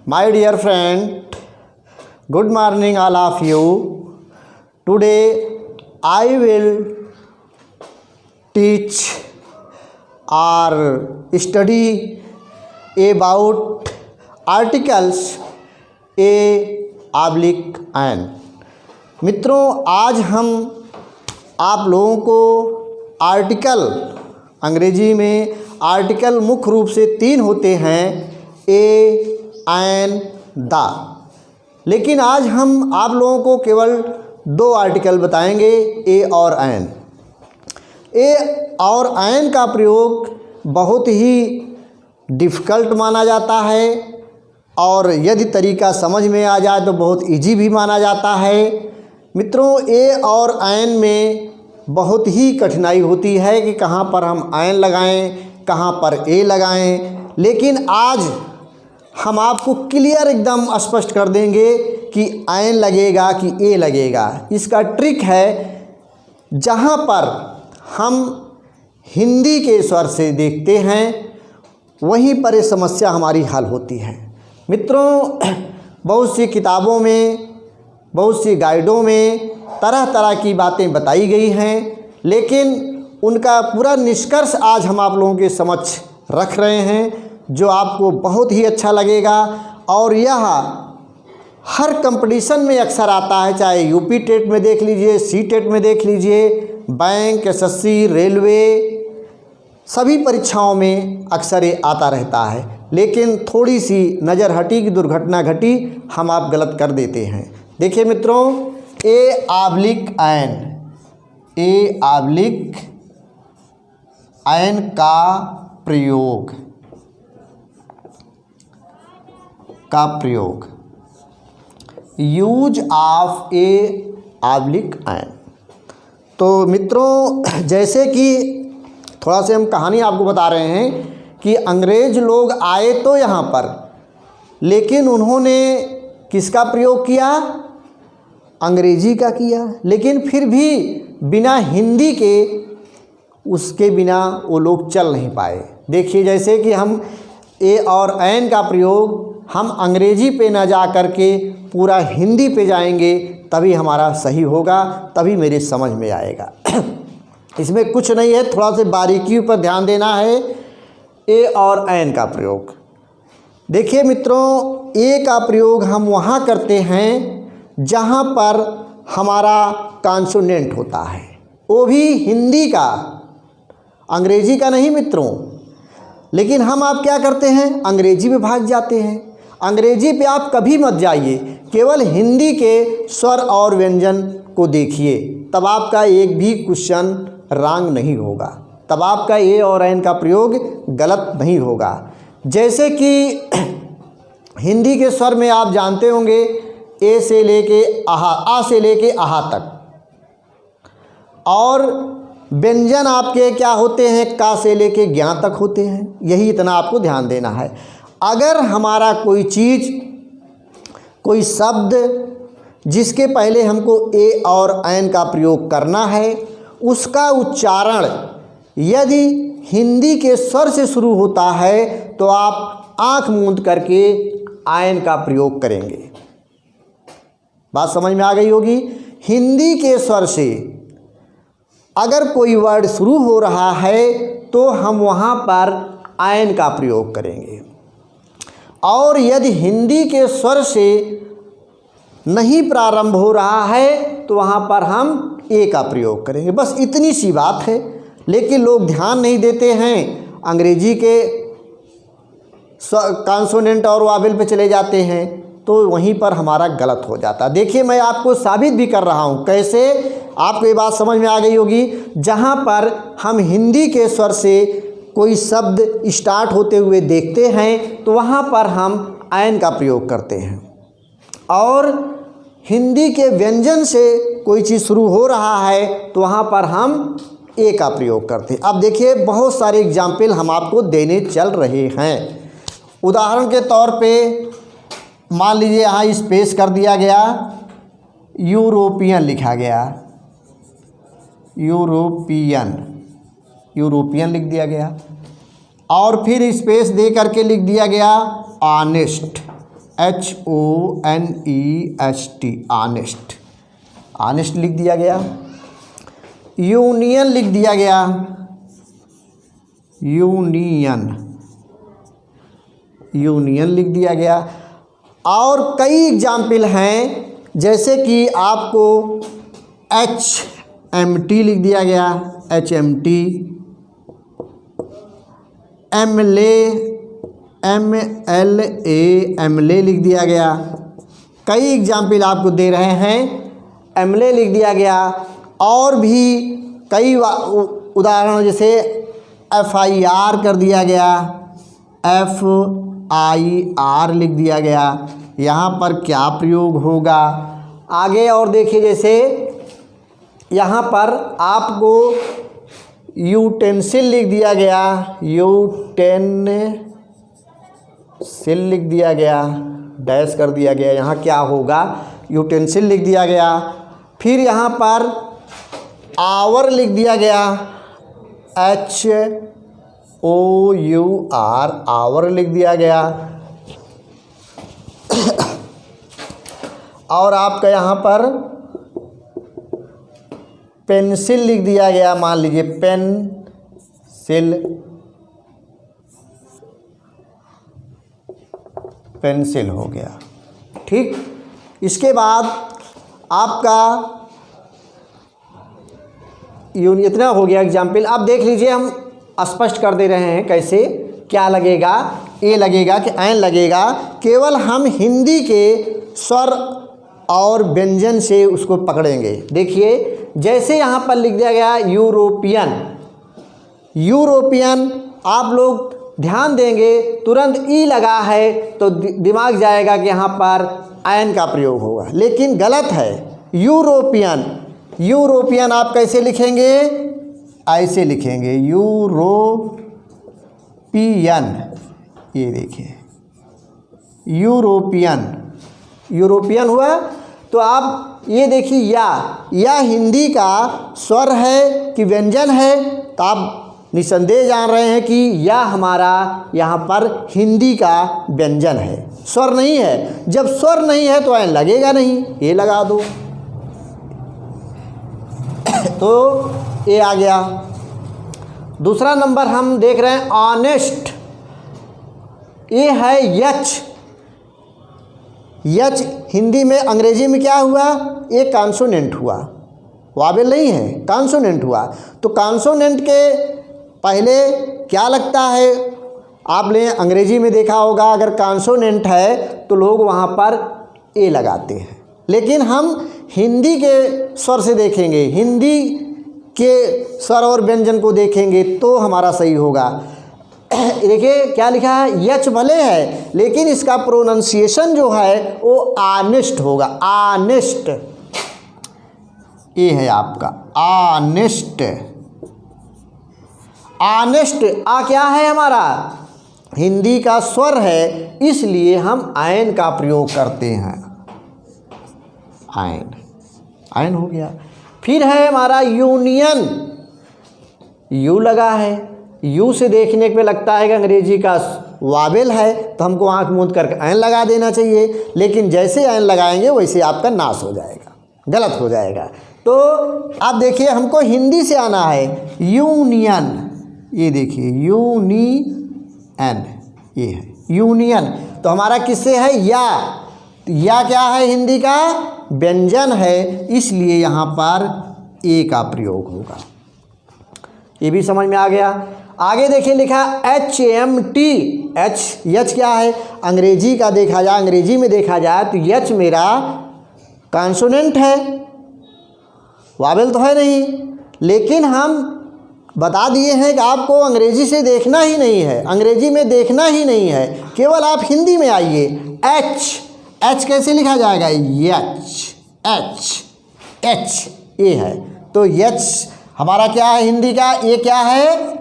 My dear friend, good morning all of you. Today I will teach or study about articles A/N। मित्रों, आज हम आप लोगों को आर्टिकल, अंग्रेजी में आर्टिकल मुख्य रूप से 3 होते हैं, ए, एन, द। लेकिन आज हम आप लोगों को केवल 2 आर्टिकल बताएंगे, ए और एन। ए और एन का प्रयोग बहुत ही डिफ़िकल्ट माना जाता है और यदि तरीका समझ में आ जाए तो बहुत इजी भी माना जाता है। मित्रों, ए और एन में बहुत ही कठिनाई होती है कि कहाँ पर हम एन लगाएं, कहाँ पर ए लगाएं। लेकिन आज हम आपको क्लियर एकदम स्पष्ट कर देंगे कि एन लगेगा कि ए लगेगा। इसका ट्रिक है, जहाँ पर हम हिंदी के स्वर से देखते हैं वहीं पर ये समस्या हमारी हल होती है। मित्रों, बहुत सी किताबों में, बहुत सी गाइडों में तरह तरह की बातें बताई गई हैं, लेकिन उनका पूरा निष्कर्ष आज हम आप लोगों के समक्ष रख रहे हैं, जो आपको बहुत ही अच्छा लगेगा। और यह हर कंपटीशन में अक्सर आता है, चाहे यूपी टेट में देख लीजिए, सी टेट में देख लीजिए, बैंक, एसएससी, रेलवे, सभी परीक्षाओं में अक्सर ये आता रहता है। लेकिन थोड़ी सी नज़र हटी कि दुर्घटना घटी, हम आप गलत कर देते हैं। देखिए मित्रों, A/N, A/N का प्रयोग यूज ऑफ A/N। तो मित्रों, जैसे कि थोड़ा से हम कहानी आपको बता रहे हैं कि अंग्रेज लोग आए तो यहाँ पर, लेकिन उन्होंने किसका प्रयोग किया? अंग्रेजी का किया। लेकिन फिर भी बिना हिंदी के, उसके बिना वो लोग चल नहीं पाए। देखिए, जैसे कि हम ए और एन का प्रयोग हम अंग्रेजी पे ना जा कर के पूरा हिंदी पे जाएंगे, तभी हमारा सही होगा, तभी मेरे समझ में आएगा। इसमें कुछ नहीं है, थोड़ा से बारीकियों पर ध्यान देना है। ए और एन का प्रयोग, देखिए मित्रों, ए का प्रयोग हम वहाँ करते हैं जहाँ पर हमारा कॉन्सोनेंट होता है, वो भी हिंदी का, अंग्रेजी का नहीं मित्रों। लेकिन हम आप क्या करते हैं, अंग्रेजी में भाग जाते हैं। अंग्रेजी पे आप कभी मत जाइए, केवल हिंदी के स्वर और व्यंजन को देखिए, तब आपका एक भी क्वेश्चन रॉन्ग नहीं होगा, तब आपका ए और एन का प्रयोग गलत नहीं होगा। जैसे कि हिंदी के स्वर में आप जानते होंगे, ए से लेके आहा, आ से लेके आहा तक, और व्यंजन आपके क्या होते हैं, का से लेके ज्ञा तक होते हैं। यही इतना आपको ध्यान देना है। अगर हमारा कोई चीज़, कोई शब्द जिसके पहले हमको ए और एन का प्रयोग करना है, उसका उच्चारण यदि हिंदी के स्वर से शुरू होता है तो आप आँख मूंद करके एन का प्रयोग करेंगे। बात समझ में आ गई होगी। हिंदी के स्वर से अगर कोई वर्ड शुरू हो रहा है तो हम वहाँ पर एन का प्रयोग करेंगे, और यदि हिंदी के स्वर से नहीं प्रारंभ हो रहा है तो वहाँ पर हम ए का प्रयोग करेंगे। बस इतनी सी बात है। लेकिन लोग ध्यान नहीं देते हैं, अंग्रेजी के कॉन्सोनेंट और वावेल पे चले जाते हैं, तो वहीं पर हमारा गलत हो जाता। देखिए, मैं आपको साबित भी कर रहा हूँ कैसे, आपको ये बात समझ में आ गई होगी। जहाँ पर हम हिंदी के स्वर से कोई शब्द स्टार्ट होते हुए देखते हैं तो वहाँ पर हम एन का प्रयोग करते हैं, और हिंदी के व्यंजन से कोई चीज़ शुरू हो रहा है तो वहाँ पर हम ए का प्रयोग करते हैं। अब देखिए, बहुत सारे एग्जाम्पल हम आपको देने चल रहे हैं। उदाहरण के तौर पे मान लीजिए यहाँ स्पेस कर दिया गया, यूरोपियन लिखा गया, यूरोपियन लिख दिया गया, और फिर स्पेस दे करके लिख दिया गया ऑनेस्ट। HONEST, ऑनेस्ट, ऑनेस्ट लिख दिया गया। यूनियन लिख दिया गया, यूनियन, यूनियन लिख दिया गया। और कई एग्जाम्पल हैं, जैसे कि आपको HMT लिख दिया गया, HMT, MLA लिख दिया गया। कई एग्जाम्पल आपको दे रहे हैं, MLA लिख दिया गया। और भी कई उदाहरण, जैसे FIR कर दिया गया, FIR लिख दिया गया। यहाँ पर क्या प्रयोग होगा आगे और देखिए, जैसे यहाँ पर आपको यूटेंसिल लिख दिया गया, यूटेंसिल लिख दिया गया, डैश कर दिया गया। यहाँ क्या होगा, यूटेंसिल लिख दिया गया। फिर यहाँ पर आवर लिख दिया गया, HOUR, आवर लिख दिया गया। और आपका यहाँ पर पेंसिल लिख दिया गया, मान लीजिए पेंसिल, पेंसिल हो गया। ठीक, इसके बाद आपका इतना हो गया एग्जाम्पल। अब देख लीजिए, हम स्पष्ट कर दे रहे हैं कैसे, क्या लगेगा, ए लगेगा कि ऐन लगेगा। केवल हम हिंदी के स्वर और व्यंजन से उसको पकड़ेंगे। देखिए, जैसे यहाँ पर लिख दिया गया यूरोपियन, यूरोपियन, आप लोग ध्यान देंगे तुरंत ई लगा है तो दिमाग जाएगा कि यहाँ पर ऐन का प्रयोग होगा, लेकिन गलत है। यूरोपियन, यूरोपियन आप कैसे लिखेंगे, ऐसे लिखेंगे, यूरोपियन। ये देखिए, यूरोपियन, यूरोपियन हुआ। तो आप ये देखिए, या हिंदी का स्वर है कि व्यंजन है, तो आप निसंदेह जान रहे हैं कि या हमारा यहाँ पर हिंदी का व्यंजन है, स्वर नहीं है। जब स्वर नहीं है तो ऐन लगेगा नहीं, ये लगा दो। तो ये आ गया। दूसरा नंबर हम देख रहे हैं ऑनेस्ट, ये है यच। यच हिंदी में, अंग्रेजी में क्या हुआ, ये कॉन्सोनेंट हुआ, वावेल नहीं है, कॉन्सोनेंट हुआ। तो कॉन्सोनेंट के पहले क्या लगता है, आपने अंग्रेजी में देखा होगा, अगर कॉन्सोनेंट है तो लोग वहाँ पर ए लगाते हैं। लेकिन हम हिंदी के स्वर से देखेंगे, हिंदी के स्वर और व्यंजन को देखेंगे तो हमारा सही होगा। देखिए क्या लिखा है, यच भले है लेकिन इसका प्रोनाउंसिएशन जो है वो ऑनेस्ट होगा, ऑनेस्ट। ये है आपका ऑनेस्ट, ऑनेस्ट। आ क्या है हमारा, हिंदी का स्वर है, इसलिए हम ऐन का प्रयोग करते हैं, ऐन, ऐन हो गया। फिर है हमारा यूनियन, यू लगा है, यू से देखने पे लगता है कि अंग्रेजी का वावेल है, तो हमको आंख मूंद करके ऐन लगा देना चाहिए। लेकिन जैसे ऐन लगाएंगे वैसे आपका नाश हो जाएगा, गलत हो जाएगा। तो आप देखिए, हमको हिंदी से आना है यूनियन, ये देखिए यूनियन, ये है यूनियन। तो हमारा किससे है, या क्या है, हिंदी का व्यंजन है, इसलिए यहाँ पर ए का प्रयोग होगा। ये भी समझ में आ गया। आगे देखिए लिखा HMT, यच क्या है, अंग्रेजी का देखा जाए, अंग्रेजी में देखा जाए तो यच मेरा कॉन्सोनेंट है, वावेल तो है नहीं। लेकिन हम बता दिए हैं कि आपको अंग्रेजी से देखना ही नहीं है, अंग्रेजी में देखना ही नहीं है, केवल आप हिंदी में आइए। एच कैसे लिखा जाएगा, एच ये है। तो यच हमारा क्या है, हिंदी का ये क्या है,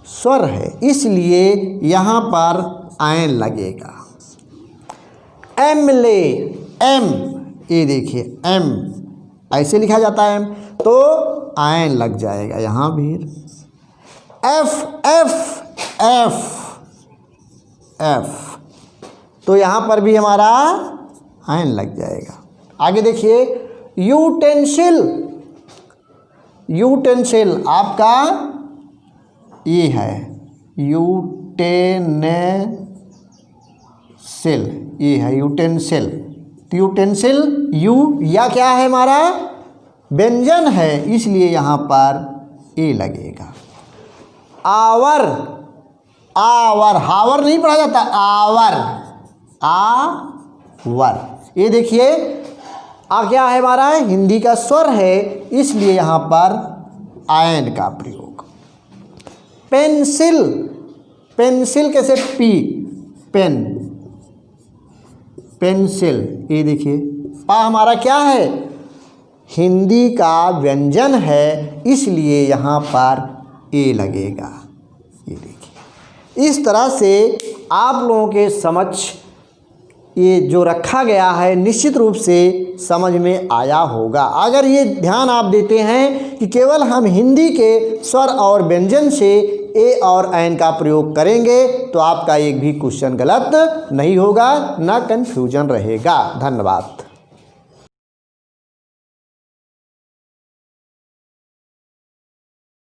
स्वर है, इसलिए यहाँ पर ऐन लगेगा। एमले, एम, ये देखिए एम ऐसे लिखा जाता है, तो ऐन लग जाएगा यहाँ भी। एफ, तो यहाँ पर भी हमारा आयन लग जाएगा। आगे देखिए यूटेंसिल, यूटेंसिल आपका ये है यूटेंसिल, ये है यूटेंसिल। तो यूटेंसिल यू या क्या है हमारा व्यंजन है, इसलिए यहाँ पर ए लगेगा। आवर, आवर, हावर नहीं पढ़ा जाता, आवर, आवर। ये देखिए क्या है हमारा हिंदी का स्वर है, इसलिए यहाँ पर आयन का प्रयोग। पेंसिल, पेंसिल कैसे पी, पेन, पेंसिल। ये देखिए पा हमारा क्या है हिंदी का व्यंजन है, इसलिए यहाँ पर ए लगेगा। ये देखिए इस तरह से आप लोगों के समक्ष ये जो रखा गया है निश्चित रूप से समझ में आया होगा। अगर ये ध्यान आप देते हैं कि केवल हम हिंदी के स्वर और व्यंजन से ए और ऐन का प्रयोग करेंगे तो आपका एक भी क्वेश्चन गलत नहीं होगा, ना कन्फ्यूजन रहेगा। धन्यवाद।